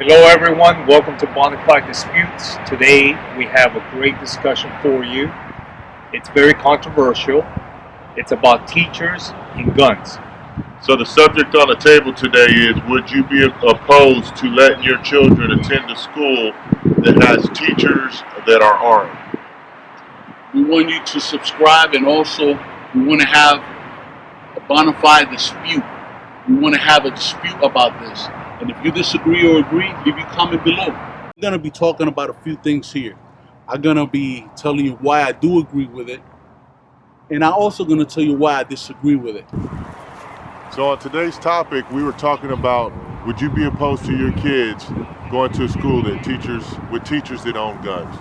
Hello everyone, welcome to Bonafide Disputes. Today we have a great discussion for you. It's very controversial. It's about teachers and guns. So the subject on the table today is, would you be opposed to letting your children attend a school that has teachers that are armed? We want you to subscribe, and also we want to have a Bonafide Dispute. We want to have a dispute about this. And if you disagree or agree, leave your comment below. I'm going to be talking about a few things here. I'm going to be telling you why I do agree with it. And I'm also going to tell you why I disagree with it. So on today's topic, we were talking about, would you be opposed to your kids going to a school that teachers that own guns?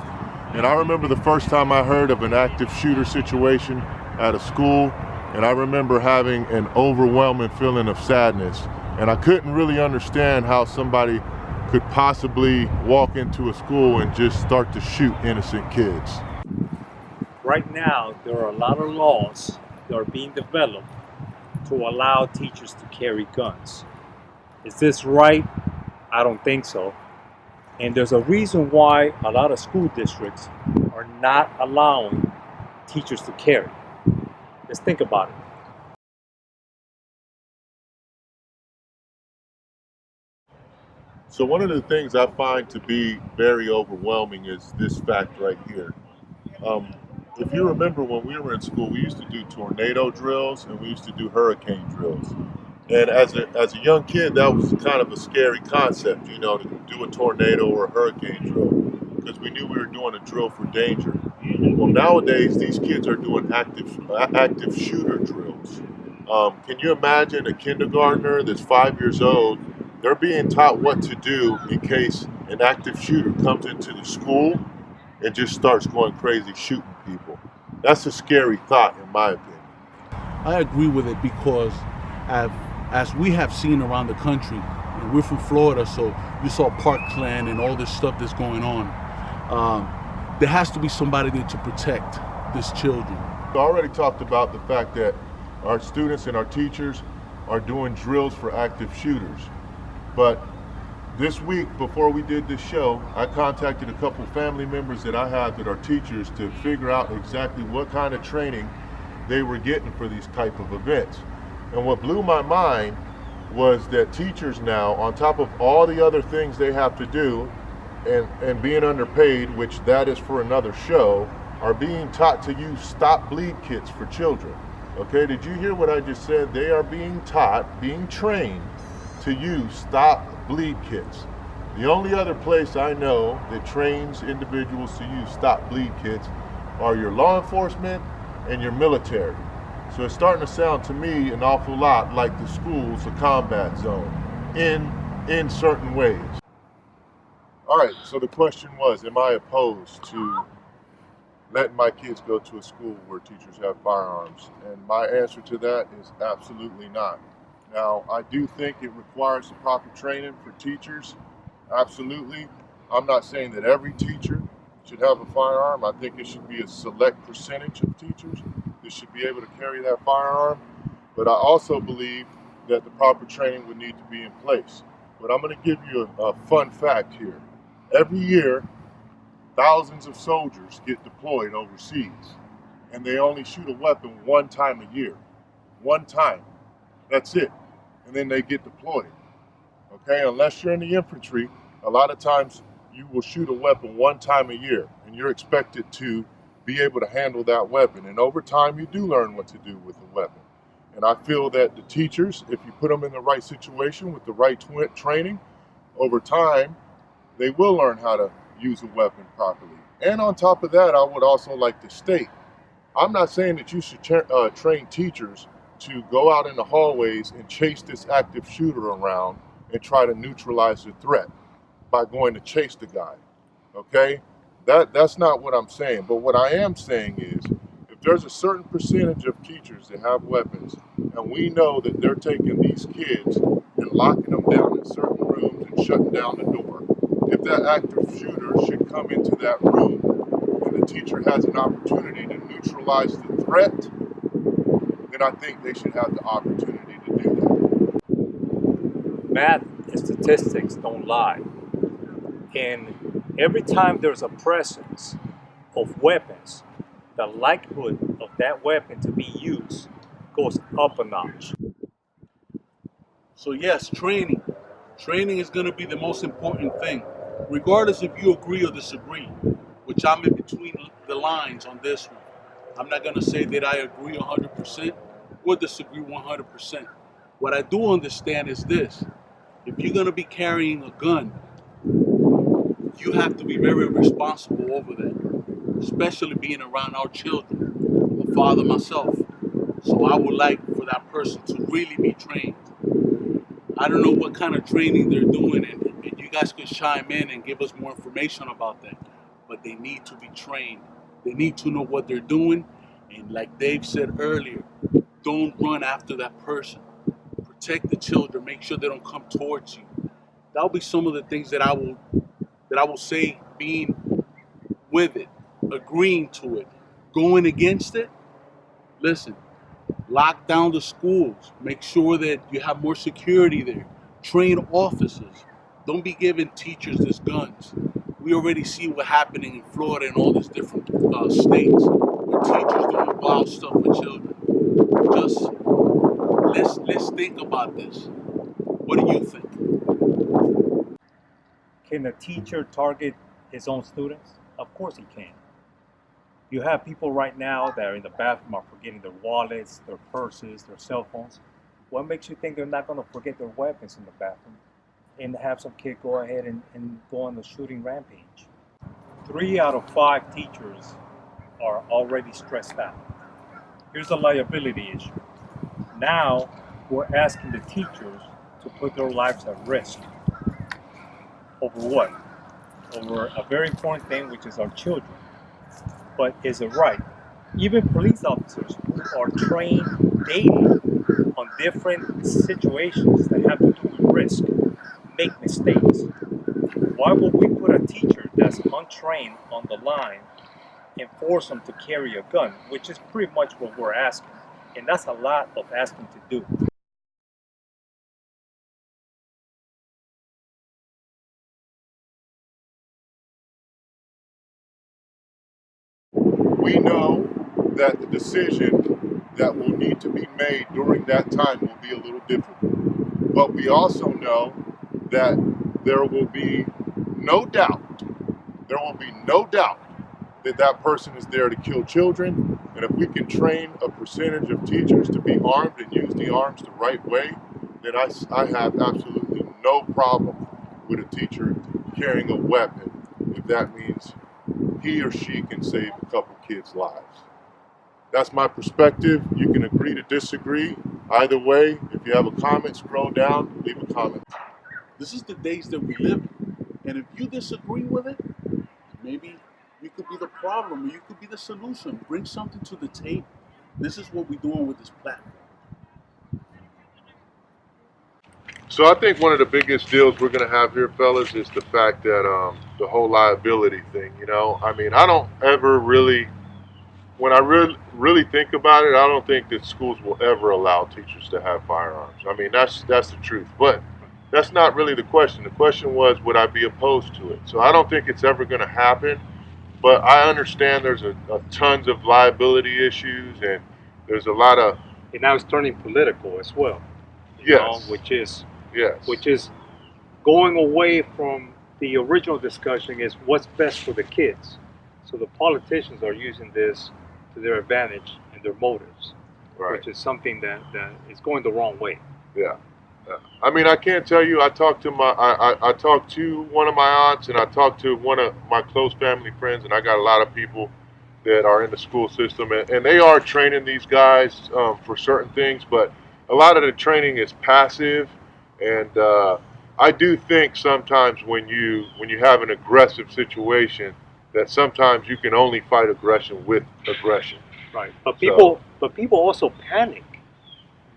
And I remember the first time I heard of an active shooter situation at a school, and I remember having an overwhelming feeling of sadness. And I couldn't really understand how somebody could possibly walk into a school and just start to shoot innocent kids. Right now, there are a lot of laws that are being developed to allow teachers to carry guns. Is this right? I don't think so. And there's a reason why a lot of school districts are not allowing teachers to carry. Let's think about it. So one of the things I find to be very overwhelming is this fact right here. If you remember, when we were in school, we used to do tornado drills and we used to do hurricane drills. And as a young kid, that was kind of a scary concept, to do a tornado or a hurricane drill, because we knew we were doing a drill for danger. Well, nowadays, these kids are doing active shooter drills. Can you imagine a kindergartner that's 5 years old? They're being taught what to do in case an active shooter comes into the school and just starts going crazy shooting people. That's a scary thought, in my opinion. I agree with it because as we have seen around the country, and we're from Florida, so you saw Parkland and all this stuff that's going on. There has to be somebody there to protect these children. We already talked about the fact that our students and our teachers are doing drills for active shooters. But this week, before we did this show, I contacted a couple family members that I have that are teachers to figure out exactly what kind of training they were getting for these type of events. And what blew my mind was that teachers now, on top of all the other things they have to do and being underpaid, which that is for another show, are being taught to use stop bleed kits for children. Okay, did you hear what I just said? They are being trained to use stop bleed kits. The only other place I know that trains individuals to use stop bleed kits are your law enforcement and your military. So it's starting to sound to me an awful lot like the school's a combat zone in certain ways. All right, so the question was, am I opposed to letting my kids go to a school where teachers have firearms? And my answer to that is absolutely not. Now, I do think it requires the proper training for teachers, absolutely. I'm not saying that every teacher should have a firearm. I think it should be a select percentage of teachers that should be able to carry that firearm. But I also believe that the proper training would need to be in place. But I'm going to give you a fun fact here. Every year, thousands of soldiers get deployed overseas, and they only shoot a weapon one time a year. One time. That's it. And then they get deployed. Okay, unless you're in the infantry, a lot of times you will shoot a weapon one time a year, and you're expected to be able to handle that weapon. And over time, you do learn what to do with the weapon. And I feel that the teachers, if you put them in the right situation with the right training, over time, they will learn how to use a weapon properly. And on top of that, I would also like to state, I'm not saying that you should train teachers to go out in the hallways and chase this active shooter around and try to neutralize the threat by going to chase the guy, okay? That's not what I'm saying. But what I am saying is, if there's a certain percentage of teachers that have weapons, and we know that they're taking these kids and locking them down in certain rooms and shutting down the door, if that active shooter should come into that room and the teacher has an opportunity to neutralize the threat, then I think they should have the opportunity to do that. Math and statistics don't lie. And every time there's a presence of weapons, the likelihood of that weapon to be used goes up a notch. So yes, training. Training is going to be the most important thing, regardless if you agree or disagree, which I'm in between the lines on this one. I'm not going to say that I agree 100% or disagree 100%. What I do understand is this. If you're going to be carrying a gun, you have to be very responsible over that, especially being around our children. I'm a father myself, so I would like for that person to really be trained. I don't know what kind of training they're doing, and you guys could chime in and give us more information about that. But they need to be trained. They need to know what they're doing. And like Dave said earlier, don't run after that person. Protect the children. Make sure they don't come towards you. That'll be some of the things that I will say being with it, agreeing to it, going against it. Listen, lock down the schools. Make sure that you have more security there. Train officers. Don't be giving teachers these guns. We already see what's happening in Florida and all these different states where teachers doing wild stuff with children. Just let's think about this. What do you think? Can a teacher target his own students? Of course he can. You have people right now that are in the bathroom are forgetting their wallets, their purses, their cell phones. What makes you think they're not going to forget their weapons in the bathroom and have some kid go ahead and go on the shooting rampage? 3 out of 5 teachers are already stressed out. Here's a liability issue. Now we're asking the teachers to put their lives at risk. Over what? Over a very important thing, which is our children. But is it right? Even police officers who are trained daily on different situations that have to do with risk make mistakes. Why would we put a teacher that's untrained on the line and force them to carry a gun, which is pretty much what we're asking? And that's a lot of asking to do. We know that the decision that will need to be made during that time will be a little different. But we also know that there will be no doubt, there will be no doubt that that person is there to kill children. And if we can train a percentage of teachers to be armed and use the arms the right way, then I have absolutely no problem with a teacher carrying a weapon if that means he or she can save a couple kids' lives. That's my perspective. You can agree to disagree. Either way, if you have a comment, scroll down, leave a comment. This is the days that we live in. And if you disagree with it, maybe you could be the problem or you could be the solution. Bring something to the table. This is what we're doing with this platform. So I think one of the biggest deals we're going to have here, fellas, is the fact that the whole liability thing, you know, I mean, I don't ever really, when I really think about it, I don't think that schools will ever allow teachers to have firearms. I mean, that's the truth. But that's not really the question. The question was, would I be opposed to it? So I don't think it's ever going to happen. But I understand there's a tons of liability issues, and there's a lot of And now it's turning political as well. Yes. Which is going away from the original discussion is what's best for the kids. So the politicians are using this to their advantage and their motives, right. which is something that is going the wrong way. Yeah. I mean, I can't tell you. I talked to one of my aunts, and I talked to one of my close family friends, and I got a lot of people that are in the school system, and they are training these guys for certain things, but a lot of the training is passive, and I do think sometimes when you have an aggressive situation, that sometimes you can only fight aggression with aggression. Right. But people also panic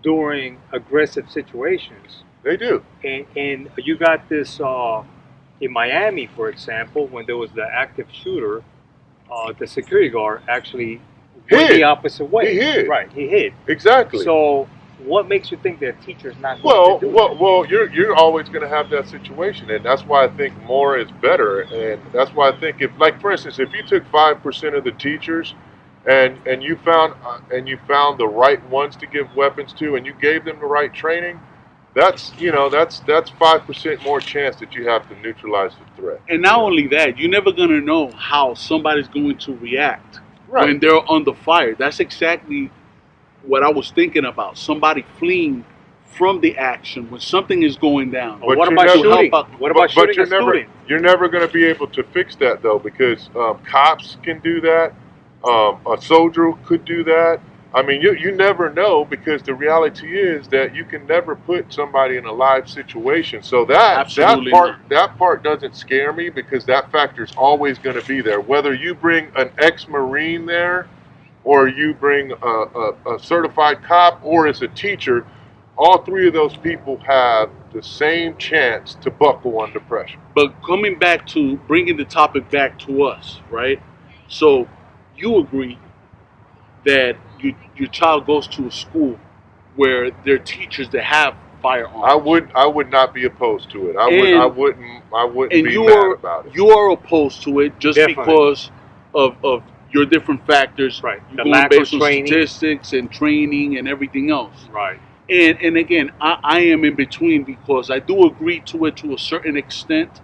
during aggressive situations. They do. And you got this in Miami, for example, when there was the active shooter, the security guard actually went the opposite way. He hid. Right, he hid. Exactly. So what makes you think that a teacher's not going to do it? Well, you're always going to have that situation, and that's why I think more is better. And that's why I think, if, like, for instance, if you took 5% of the teachers, and you found the right ones to give weapons to, and you gave them the right training, that's 5% more chance that you have to neutralize the threat. And not only that, you're never gonna know how somebody's going to react Right. when they're under fire. That's exactly what I was thinking about. Somebody fleeing from the action when something is going down. But What you're about never- shooting? What about But shooting you're a never student? you're never going to be able to fix that, though, because cops can do that. A soldier could do that. I mean, you never know, because the reality is that you can never put somebody in a live situation. So Absolutely that part doesn't scare me, because that factor is always going to be there. Whether you bring an ex-Marine there, or you bring a certified cop, or as a teacher, all three of those people have the same chance to buckle under pressure. But coming back to bringing the topic back to us, right? So you agree that your child goes to a school where there are teachers that have firearms. I would not be opposed to it. I wouldn't And be mad about it. you are opposed to it just Definitely. because of your different factors. Right. You're The going lack based of on training. statistics and training and everything else. Right. And again, I am in between, because I do agree to it to a certain extent.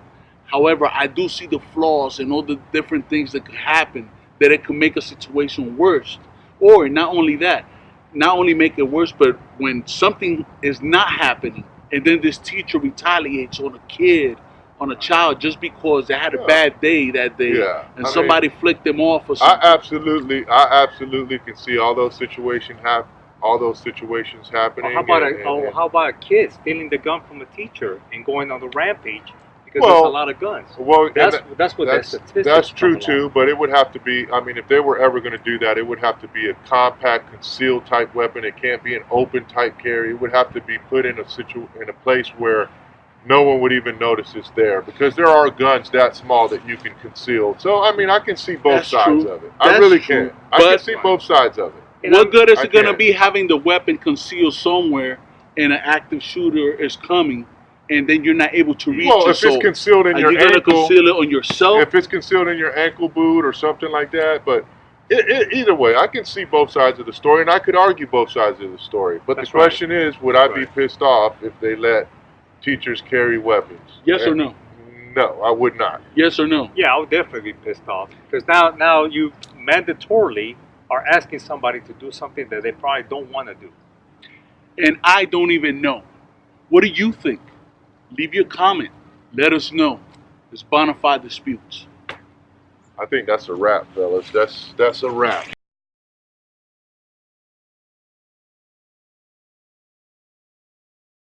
However, I do see the flaws and all the different things that could happen, that it could make a situation worse. Or not only that, not only make it worse, but when something is not happening, and then this teacher retaliates on a kid, on a child, just because they had a bad day that day, Yeah. and I somebody mean, flicked them off or I something. absolutely can see all those situations happening. Or how about a kid stealing the gun from a teacher and going on the rampage because Well, there's a lot of guns? Well, That's what that statistics. that's true come along. too, but it would have to be. I mean, if they were ever going to do that, it would have to be a compact, concealed type weapon. It can't be an open type carry. It would have to be put in a place where no one would even notice it's there, because there are guns that small that you can conceal. So, I mean, I can see both That's sides true. of it. I That's really true. can. I can But- see both sides of it. And What good is I it going to can't. be having the weapon concealed somewhere and an active shooter is coming, and then you're not able to reach Well, it? if it's concealed in are your you going to ankle, conceal it on yourself? if it's concealed in your ankle boot or something like that, but either way, I can see both sides of the story, and I could argue both sides of the story. But That's the question is, would I be Right. pissed off if they let teachers carry weapons? Yes or no? No, I would not. Yes or no? Yeah, I would definitely be pissed off, because now you mandatorily are asking somebody to do something that they probably don't want to do. And I don't even know. What do you think? Leave your comment. Let us know. It's Bonafide Disputes. I think that's a wrap, fellas. That's a wrap.